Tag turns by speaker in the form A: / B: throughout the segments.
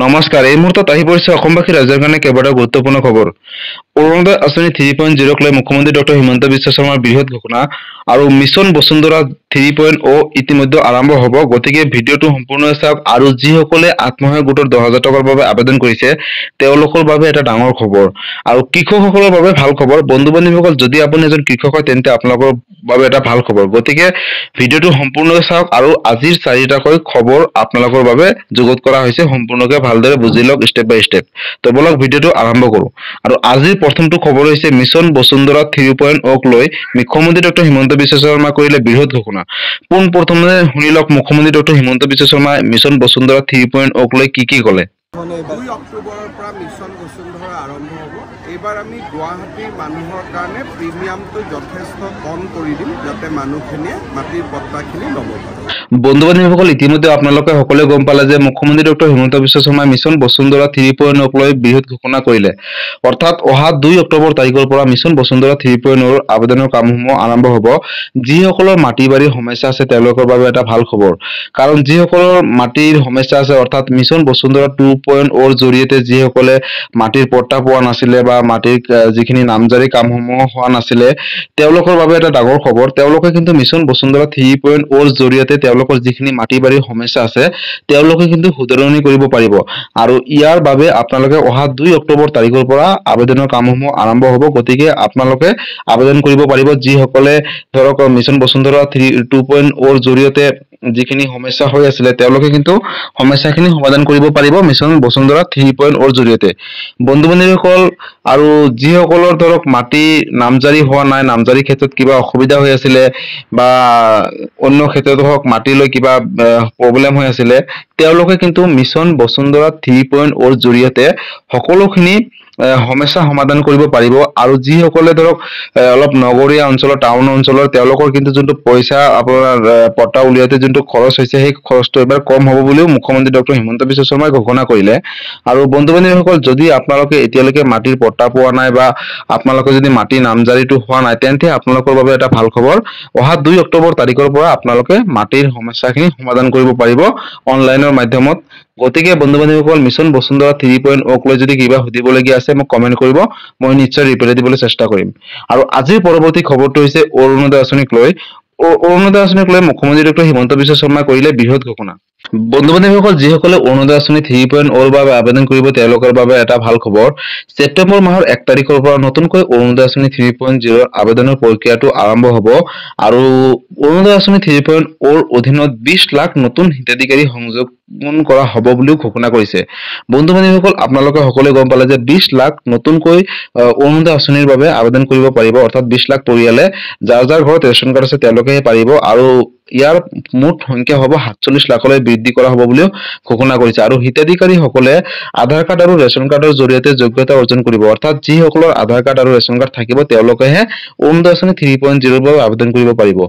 A: নমস্কাৰ। এই মুহূৰ্তত আহি পৰিছে অসমবাসী ৰাইজৰ কাৰণে কেইবাটাও গুৰুত্বপূৰ্ণ খবৰ। অৰুণোদয় আঁচনি 3.0ক লৈ মুখ্যমন্ত্ৰী ডক্টৰ হিমন্ত বিশ্ব শৰ্মাৰ বৃহৎ ঘোষণা আৰু মিছন বসুন্ধৰা 3.0 ইতিমধ্যে আৰম্ভ হ'ব। গতিকে ভিডিঅ'টো সম্পূৰ্ণ চাওক আৰু যিসকলে আত্মসহায়ক গোটৰ 10,000 টকাৰ বাবে আবেদন কৰিছে তেওঁলোকৰ বাবে এটা ডাঙৰ খবৰ। আৰু কৃষকসকলৰ বাবে ভাল খবৰ। বন্ধু বান্ধৱীসকল, যদি আপুনি এজন কৃষক হয় তেন্তে আপোনালোকৰ বাবে এটা ভাল খবৰ। গতিকে ভিডিঅ'টো সম্পূৰ্ণ চাওক আৰু আজিৰ 4টাকৈ খবৰ আপোনালোকৰ বাবে যুগুত কৰা হৈছে। সম্পূৰ্ণকৈ ভালদৰে বুজি লওক ষ্টেপ বাই ষ্টেপ। তো বলক ভিডিঅ'টো আৰম্ভ কৰোঁ। আৰু আজিৰ প্ৰথমটো খবৰ হৈছে মিছন বসুন্ধৰা 3.0ক লৈ মুখ্যমন্ত্ৰী ডক্টৰ হিমন্ত বিশ্ব শৰ্মা কৰিলে বৃহৎ ঘোষণা। পোনপ্ৰথমে শুনি লওক মুখ্যমন্ত্ৰী ডক্টৰ হিমন্ত বিশ্ব শৰ্মাই মিছন বসুন্ধৰা 3.0ক লৈ কি ক'লে।
B: 2 অক্টোবৰৰ পৰা মিছন বসুন্ধৰা আৰম্ভ হ'ব। এইবাৰ আমি গুৱাহাটীৰ মানুহৰ কাৰণে প্ৰিমিয়ামটো যথেষ্ট কম কৰি দিম, যাতে মানুহখিনিয়ে মাটিৰ পট্টাখিনি ল'ব পাৰে।
A: বন্ধু বান্ধৱীসকল, ইতিমধ্যে আপোনালোকে সকলোৱে গম পালে যে মুখ্যমন্ত্ৰী ডক্টৰ হিমন্ত বিশ্ব শৰ্মাই মিছন বসুন্ধৰা 3.0ক লৈ বৃহৎ ঘোষণা কৰিলে। অৰ্থাৎ অহা 2 অক্টোবৰ তাৰিখৰ পৰা মিছন বসুন্ধৰা 3.0ৰ আবেদনৰ কামসমূহ আৰম্ভ হ'ব। যিসকলৰ মাটি বাৰীৰ সমস্যা আছে তেওঁলোকৰ বাবে এটা ভাল খবৰ। কাৰণ যিসকলৰ মাটিৰ সমস্যা আছে, অৰ্থাৎ মিছন বসুন্ধৰা 2.0ৰ জৰিয়তে যিসকলে মাটিৰ পট্টা পোৱা নাছিলে বা মাটিৰ যিখিনি নামজাৰি কামসমূহ হোৱা নাছিলে তেওঁলোকৰ বাবে এটা ডাঙৰ খবৰ। তেওঁলোকে কিন্তু মিছন বসুন্ধৰা 3.0ৰ জৰিয়তে তেওঁলোকৰ যিখিনি মাটি বাৰীৰ সমস্যা আছে তেওঁলোকে কিন্তু শুধৰণি কৰিব পাৰিব। আৰু ইয়াৰ বাবে আপোনালোকে অহা 2 অক্টোবৰ তাৰিখৰ পৰা আবেদনৰ কামসমূহ আৰম্ভ হ'ব। গতিকে আপোনালোকে আবেদন কৰিব পাৰিব যিসকলে ধৰক মিছন বসুন্ধৰা 2.0ৰ জৰিয়তে যিখিনি সমস্যা হৈ আছিলে তেওঁলোকে কিন্তু সমস্যাখিনি সমাধান কৰিব পাৰিব মিছন বসুন্ধৰা 3.0ৰ জৰিয়তে। বন্ধু বান্ধৱীসকল, আৰু যিসকলৰ ধৰক মাটি নামজাৰি হোৱা নাই, নামজাৰি ক্ষেত্ৰত কিবা অসুবিধা হৈ আছিলে বা অন্য ক্ষেত্ৰত হওক মাটি লৈ কিবা প্ৰব্লেম হৈ আছিলে, তেওঁলোকে কিন্তু মিছন বসুন্ধৰা 3.0ৰ জৰিয়তে সকলোখিনি সমস্যা সমাধান কৰিব পাৰিব। আৰু যিসকলে ধৰক অলপ নগৰীয়া অঞ্চলৰ, টাউন অঞ্চলৰ, তেওঁলোকৰ কিন্তু যোনটো পইচা আপোনাৰ পট্টা উলিয়াওঁতে যোনটো খৰচ হৈছে সেই খৰচটো এবাৰ কম হ'ব বুলিও মুখ্যমন্ত্ৰী ডক্টৰ হিমন্ত বিশ্ব শৰ্মাই ঘোষণা কৰিলে। আৰু বন্ধু বান্ধৱীসকল, যদি আপোনালোকে এতিয়ালৈকে মাটিৰ পট্টা পোৱা নাই বা আপোনালোকে যদি মাটিৰ নামজাৰিটো হোৱা নাই তেন্তে আপোনালোকৰ বাবে এটা ভাল খবৰ। অহা 2 অক্টোবৰ তাৰিখৰ পৰা আপোনালোকে মাটিৰ সমস্যাখিনি সমাধান কৰিব পাৰিব অনলাইনৰ মাধ্যমত। গতিকে বন্ধু বান্ধৱীসকল, মিছন বসুন্ধৰা 3.0ক লৈ যদি কিবা সুধিবলগীয়া আছে মোক কমেণ্ট কৰিব, মই নিশ্চয় ৰিপ্লাই দিবলৈ চেষ্টা কৰিম। আৰু আজিৰ পৰৱৰ্তী খবৰটো হৈছে অৰুণোদয় আঁচনিক লৈ। অৰুণোদয় আঁচনিক লৈ মুখ্যমন্ত্ৰী ডক্টৰ হিমন্ত বিশ্ব শৰ্মাই কৰিলে বৃহৎ ঘোষণা। বন্ধু বান্ধৱীসকল, যিসকলে অৰুণোদয় আঁচনি 3.0ৰ বাবে আবেদন কৰিব তেওঁলোকৰ বাবে এটা ভাল খবৰ। ছেপ্টেম্বৰ মাহৰ 1 তাৰিখৰ পৰা নতুনকৈ অৰুণোদয় আঁচনি 3.0ৰ আবেদনৰ প্ৰক্ৰিয়াটো আৰম্ভ হ'ব। আৰু অৰুণোদয় আঁচনি 3.0ৰ অধীনত 20 লাখ নতুন হিতাধিকাৰী সংযোজন কৰা হ'ব বুলিও ঘোষণা কৰিছে। বন্ধু বান্ধৱীসকল, আপোনালোকে সকলোৱে গম পালে যে 20 লাখ নতুনকৈ অৰুণোদয় আঁচনিৰ বাবে আবেদন কৰিব পাৰিব। অৰ্থাৎ 20 লাখ পৰিয়ালে যাৰ যাৰ ঘৰত ৰেচন কাৰ্ড আছে তেওঁলোকেহে পাৰিব। আৰু ইয়াৰ মুঠ সংখ্যা হ'ব 47 লাখলৈ বৃদ্ধি কৰা হ'ব বুলিও ঘোষণা কৰিছে। আৰু হিতাধিকাৰীসকলে আধাৰ কাৰ্ড আৰু ৰেচন কাৰ্ডৰ জৰিয়তে যোগ্যতা অৰ্জন কৰিব। অৰ্থাৎ যিসকলৰ আধাৰ কাৰ্ড আৰু ৰেচন কাৰ্ড থাকিব তেওঁলোকেহে অৰুণোদয় আঁচনি 3.0ৰ বাবে আবেদন কৰিব পাৰিব।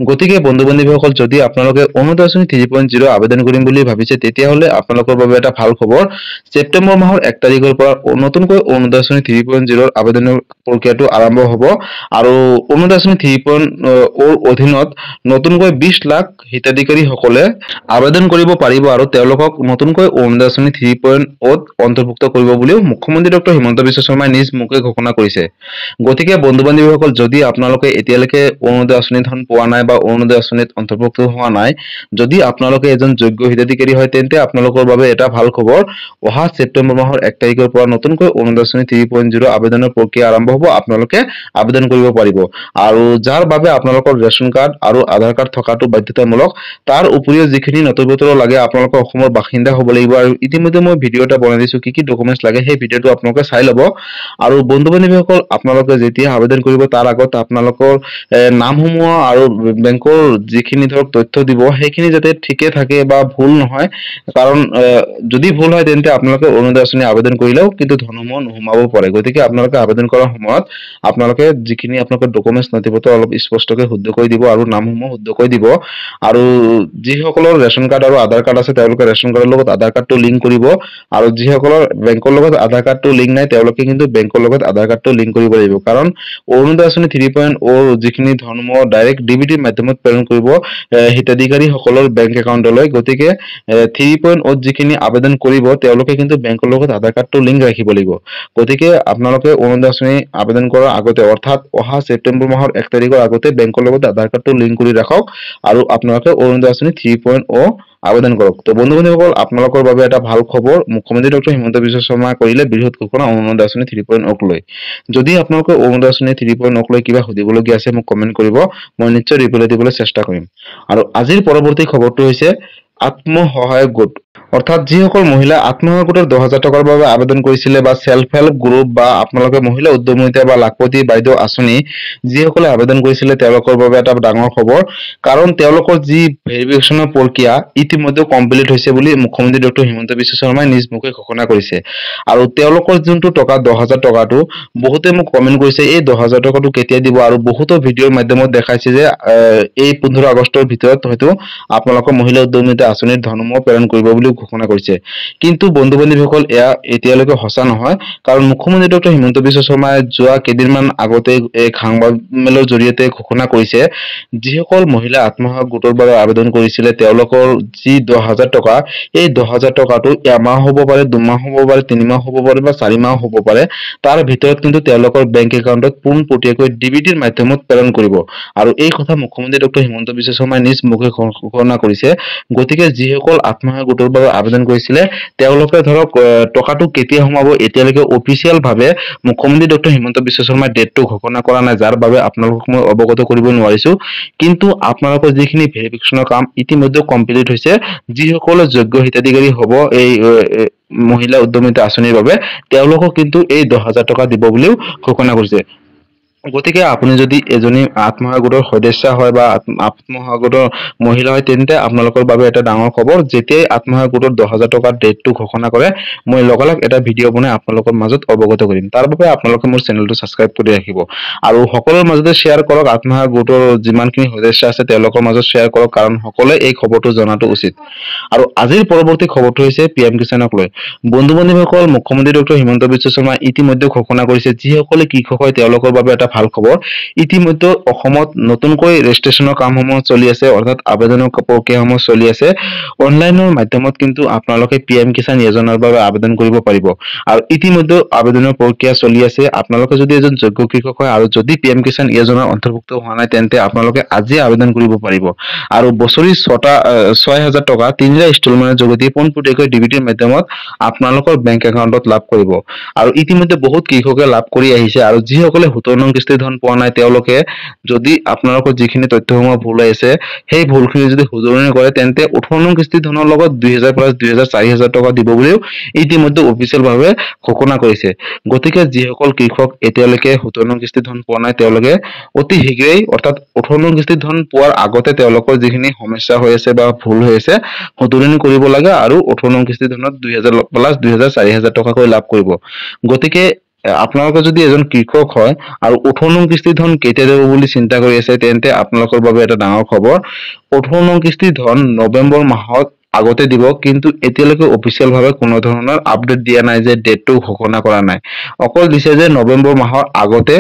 A: গতিকে বন্ধু বান্ধৱীসকল, যদি আপোনালোকে অৰুণোদয় আঁচনি 3.0 আবেদন কৰিম বুলি ভাবিছে তেতিয়াহ'লে আপোনালোকৰ বাবে এটা ভাল খবৰ। ছেপ্টেম্বৰ মাহৰ 1 তাৰিখৰ পৰা নতুনকৈ অৰুণোদয় আঁচনি 3.0ৰ আবেদনৰ প্ৰক্ৰিয়াটো আৰম্ভ হ'ব। আৰু অৰুণোদয় আঁচনি 3.0ৰ অধীনত নতুনকৈ 20 লাখ হিতাধিকাৰীসকলে আবেদন কৰিব পাৰিব আৰু তেওঁলোকক নতুনকৈ অৰুণোদয় আঁচনি 3.0ত অন্তৰ্ভুক্ত কৰিব বুলিও মুখ্যমন্ত্ৰী ডক্টৰ হিমন্ত বিশ্ব শৰ্মাই নিজ মুখে ঘোষণা কৰিছে। গতিকে বন্ধু বান্ধৱীসকল, যদি আপোনালোকে এতিয়ালৈকে অৰুণোদয় আঁচনি ধন পোৱা নাই বা অৰুণোদয় আঁচনিত অন্তৰ্ভুক্ত হোৱা নাই, যদি আপোনালোকে এজন যোগ্য হিতাধিকাৰী হয় তেন্তে আপোনালোকৰ বাবে এটা ভাল খবৰ। অহা ছেপ্টেম্বৰ মাহৰ 1 তাৰিখৰ পৰা নতুনকৈ অৰুণোদয় আঁচনি 3.0 আবেদনৰ প্ৰক্ৰিয়া আৰম্ভ হ'ব। আপোনালোকে আবেদন কৰিব পাৰিব। আৰু যাৰ বাবে আপোনালোকৰ ৰেচন কাৰ্ড আৰু আধাৰ কাৰ্ড থকাটো বাধ্যতামূলক। তাৰ উপৰিও যিখিনি নথিপত্ৰ লাগে, আপোনালোকে অসমৰ বাসিন্দা হ'ব লাগিব। আৰু ইতিমধ্যে মই ভিডিঅ' এটা বনাই দিছোঁ কি ডকুমেণ্টছ লাগে, সেই ভিডিঅ'টো আপোনালোকে চাই ল'ব। আৰু বন্ধু বান্ধৱীসকল, আপোনালোকে যেতিয়া আবেদন কৰিব তাৰ আগত আপোনালোকৰ নামসমূহ আৰু বেংকৰ যিখিনি ধৰক তথ্য দিব সেইখিনি যাতে ঠিকে থাকে বা ভুল নহয়। কাৰণ যদি ভুল হয় তেন্তে আপোনালোকে অৰুণোদয় আঁচনি আবেদন কৰিলেও কিন্তু ধনসমূহ নোসোমাব পাৰে। গতিকে আপোনালোকে আবেদন কৰাৰ সময়ত আপোনালোকে যিখিনি আপোনালোকৰ ডকুমেণ্টছ নথিপত্ৰ অলপ স্পষ্টকৈ শুদ্ধকৈ দিব আৰু নামসমূহ শুদ্ধকৈ দিব। আৰু যিসকলৰ ৰেচন কাৰ্ড আৰু আধাৰ কাৰ্ড আছে তেওঁলোকে ৰেচন কাৰ্ডৰ লগত আধাৰ কাৰ্ডটো লিংক কৰিব আৰু যিসকলৰ বেংকৰ লগত আধাৰ কাৰ্ডটো লিংক নাই তেওঁলোকে কিন্তু বেংকৰ লগত আধাৰ কাৰ্ডটো লিংক কৰিব লাগিব কাৰণ অৰুণোদয় আঁচনি 3.0 যিখিনি ধৰ্ম ডাইৰেক্ট ডিবিটিৰ মাধ্যমত প্ৰেৰণ কৰিব হিতাধিকাৰীসকলৰ বেংক একাউণ্টলৈ গতিকে 3.0 যিখিনি আবেদন কৰিব তেওঁলোকে কিন্তু বেংকৰ লগত আধাৰ কাৰ্ডটো লিংক ৰাখিব লাগিব গতিকে আপোনালোকে অৰুণোদয় আঁচনি আবেদন কৰাৰ আগতে অৰ্থাৎ অহা ছেপ্টেম্বৰ মাহৰ 1 তাৰিখৰ আগতে বেংকৰ লগত আধাৰ কাৰ্ডটো লিংক কৰি ৰাখক আৰু আপোনালোকে অৰুণোদয় আঁচনি 3.0 আবেদন কৰক তো বন্ধু-বান্ধৱীসকল আপোনালোকৰ বাবে এটা ভাল খবৰ মুখ্যমন্ত্ৰী ডক্টৰ হিমন্ত বিশ্ব শৰ্মাই কৰিলে বৃহৎ ঘোষণা অৰুণোদয় আঁচনি 3.0 লৈ যদি আপোনালোকে অৰুণোদয় আঁচনি 3.0 লৈ কিবা সুধিবলগীয়া আছে মোক কমেন্ট কৰিব মই নিশ্চয় ৰিপ্লাই দিবলৈ চেষ্টা কৰিম আৰু আজিৰ পৰৱৰ্তী খবৰটো হৈছে আত্মসহায়ক গোট অৰ্থাৎ যিসকল মহিলা আত্মসহায়ক গোটৰ 10,000 টকাৰ বাবে আবেদন কৰিছিলে বা সেলফ হেল্প গ্ৰুপ বা আপোনালোকে মহিলা উদ্যমিতা বা লাখপতি বাইদেউ আঁচনি যিসকলে আবেদন কৰিছিলে তেওঁলোকৰ বাবে এটা ডাঙৰ খবৰ কাৰণ তেওঁলোকৰ যি ভেৰিফিকেশ্যনৰ প্ৰক্ৰিয়া ইতিমধ্যে কমপ্লিট হৈছে বুলি মুখ্যমন্ত্ৰী ডক্টৰ হিমন্ত বিশ্ব শৰ্মাই নিজ মুখে ঘোষণা কৰিছে আৰু তেওঁলোকৰ যোনটো টকা 10,000 টকাটো বহুতে মোক কমেন্ট কৰিছে এই 10,000 টকাটো কেতিয়া দিব আৰু বহুতো ভিডিঅ'ৰ মাধ্যমত দেখাইছে যে এই 15 আগষ্টৰ ভিতৰত হয়তো আপোনালোকৰ মহিলা উদ্যমিতা আঁচনিৰ ধনসমূহ প্ৰেৰণ কৰিব বুলি ঘোষণা কৰিছে কিন্তু বন্ধু-বান্ধৱীসকল এয়া এতিয়ালৈকে সঁচা নহয় কাৰণ মুখ্যমন্ত্ৰী ডক্টৰ হিমন্ত বিশ্ব শৰ্মাই যোৱা কেইদিনমান আগতে এক সংবাদমেলৰ জৰিয়তে ঘোষণা কৰিছে যিসকল মহিলা আত্মসহায়ক গোটৰ বাবে আবেদন কৰিছিলে তেওঁলোকৰ যি 10,000 টকা এই 10,000 টকাটো এমাহ হ'ব পাৰে 2 মাহ হ'ব পাৰে 3 মাহ হ'ব পাৰে বা 4 মাহ হ'ব পাৰে তাৰ ভিতৰত কিন্তু তেওঁলোকৰ বেংক একাউণ্টত পোনপটীয়াকৈ ডিবিটিৰ মাধ্যমত প্ৰেৰণ কৰিব আৰু এই কথা মুখ্যমন্ত্ৰী ডক্টৰ হিমন্ত বিশ্ব শৰ্মাই নিজ মুখে ঘোষণা কৰিছে গতিকে যিসকল আত্মসহায়ক গোটৰ বাবে আবেদন কৰিছিলে তেওঁলোকে ধৰক টকাটো কেতিয়া সোমাব এতিয়ালৈকে অফিচিয়েল ভাৱে মুখ্যমন্ত্ৰী ডক্টৰ হিমন্ত বিশ্ব শৰ্মাই ডেটটো ঘোষণা কৰা নাই যাৰ বাবে আপোনালোকক মই অৱগত কৰিব নোৱাৰিছো কিন্তু আপোনালোকৰ যিখিনি ভেৰিফিকেশ্যনৰ কাম ইতিমধ্যে কমপ্লিট হৈছে যিসকল যোগ্য হিতাধিকাৰী হ'ব এই মহিলা উদ্যমিতা আঁচনিৰ বাবে তেওঁলোকক কিন্তু এই 10,000 টকা দিব বুলিও ঘোষণা কৰিছে গতিকে আপুনি যদি এজনী আত্মসহায়ক গোটৰ সদস্য হয় বা আত্মসহায়ক গোটৰ মহিলা হয় তেন্তে আপোনালোকৰ বাবে এটা ডাঙৰ খবৰ যেতিয়াই আত্মসহায়ক গোটৰ 10,000 টকাৰ ডেটটো ঘোষণা কৰে মই লগালগ এটা ভিডিঅ' বনাই আপোনালোকৰ মাজত অৱগত কৰিম তাৰ বাবে আপোনালোকে মোৰ চেনেলটো সাবস্ক্ৰাইব কৰি ৰাখিব আৰু সকলোৰ মাজতে শ্বেয়াৰ কৰক আত্মসহায়ক গোটৰ যিমানখিনি সদস্য আছে তেওঁলোকৰ মাজত শ্বেয়াৰ কৰক কাৰণ সকলোৱে এই খবৰটো জনাটো উচিত আৰু আজিৰ পৰৱৰ্তী খবৰটো হৈছে পিএম কিষাণক লৈ বন্ধু-বান্ধৱীসকল মুখ্যমন্ত্ৰী ডক্টৰ হিমন্ত বিশ্ব শৰ্মাই ইতিমধ্যে ঘোষণা কৰিছে যিসকলে কৃষক হয় তেওঁলোকৰ বাবে এটা ভাল খবৰ ইতিমধ্যে অসমত নতুনকৈ ৰেজিষ্ট্ৰেচনৰ কামসমূহ চলি আছে অৰ্থাৎ আবেদনৰ প্ৰক্ৰিয়াসমূহ চলি আছে অনলাইনৰ মাধ্যমত কিন্তু আপোনালোকে পিএম কিষাণ যোজনাৰ বাবে আবেদন কৰিব পাৰিব আৰু ইতিমধ্যে আবেদনৰ প্ৰক্ৰিয়া চলি আছে আপোনালোকে যদি এজন যোগ্য কৃষক হয় আৰু যদি পিএম কিষাণ যোজনাৰ অন্তৰ্ভুক্ত হোৱা নাই তেন্তে আপোনালোকে আজি আবেদন কৰিব পাৰিব আৰু বছৰি 6,000 টকা 3টা ইনষ্টলমেন্টৰ যোগেদি পোনপটীয়াকৈ ডিবিটিৰ মাধ্যমত আপোনালোকৰ বেংক একাউণ্টত লাভ কৰিব আৰু ইতিমধ্যে বহুত কৃষকে লাভ কৰি আহিছে আৰু যিসকলে 17 নং কিস্তিৰ ধন পোৱা নাই তেওঁলোকে যদি আপোনালোকৰ যিখিনি তথ্যসমূহ ভুল আছে সেই ভুলখিনি যদি শুধৰণি কৰে তেন্তে 18 নং কিস্তিৰ ধনৰ লগত 2,000 প্লাস 2,000 4,000 টকা দিব বুলিও ইতিমধ্যে অফিচিয়েল ভাৱে ঘোষণা কৰিছে গতিকে যিসকল কৃষক এতিয়ালৈকে 17 নং কিস্তিৰ ধন পোৱা নাই তেওঁলোকে অতি শীঘ্ৰেই অৰ্থাৎ 18 নং কিস্তিৰ ধন পোৱাৰ আগতে তেওঁলোকৰ যিখিনি সমস্যা হৈ আছে বা ভুল হৈ আছে শুধৰণি কৰিব লাগে আৰু 18 নং কিস্তিৰ ধনত 2,000 প্লাস 2,000 4,000 টকাকৈ লাভ কৰিব গতিকে আপোনালোকে যদি এজন কৃষক হয় আৰু 18 নং কিস্তিৰ ধন কেতিয়া দেব বুলি চিন্তা কৰি আছে তেন্তে আপোনালোকৰ বাবে এটা ডাঙৰ খবৰ 18 নং কিস্তিৰ ধন নৱেম্বৰ মাহত আগতে দিব কিন্তু এতিয়ালৈকে অফিচিয়েল ভাৱে কোনো ধৰণৰ আপডেট দিয়া নাই যে ডেটটো ঘোষণা কৰা নাই অকল দিছে যে নৱেম্বৰ মাহৰ আগতে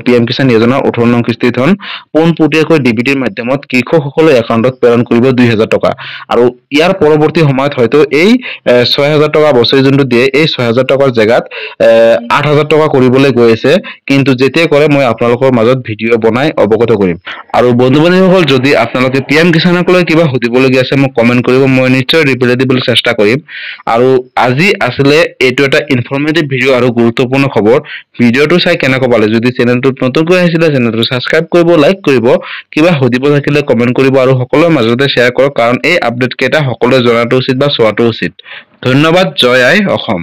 A: পিএম কিষাণ যোজনাৰ 18 নং কিস্তিৰ ধন পোনপটীয়াকৈ ডিবিটিৰ মাধ্যমত কৃষকসকলৰ একাউণ্টত প্ৰেৰণ কৰিব 2,000 টকা আৰু ইয়াৰ পৰৱৰ্তী সময়ত হয়তো এই 6,000 টকা বছৰি যোনটো দিয়ে এই 6,000 টকাৰ জায়গাত 8,000 টকা কৰিবলৈ গৈ আছে কিন্তু যেতিয়া কৰে মই আপোনালোকৰ মাজত ভিডিঅ' বনাই অৱগত কৰিম আৰু বন্ধু-বান্ধৱীসকল যদি আপোনালোকে পিএম কিষাণক লৈ কিবা সুধিবলগীয়া আছে মোক কমেন্ট কৰিব মই নিশ্চয় ৰিপ্লাই দিবলৈ চেষ্টা কৰিম আৰু আজি আসলে এইটো এটা ইনফৰমেটিভ ভিডিঅ' আৰু গুৰুত্বপূৰ্ণ খবৰ ভিডিঅ'টো চাই কেনেকৈ পালে যদি চেনেলটোত নতুনকৈ আহিছিলে চেনেলটো সাবস্ক্ৰাইব কৰিব লাইক কৰিব কিবা সুধিব থাকিলে কমেন্ট কৰিব আৰু সকলোৰ মাজতে শ্বেয়াৰ কৰক কাৰণ এই আপডেট কেইটা সকলোৱে জনাটো উচিত বা চোৱাটো উচিত ধন্যবাদ জয় আই অসম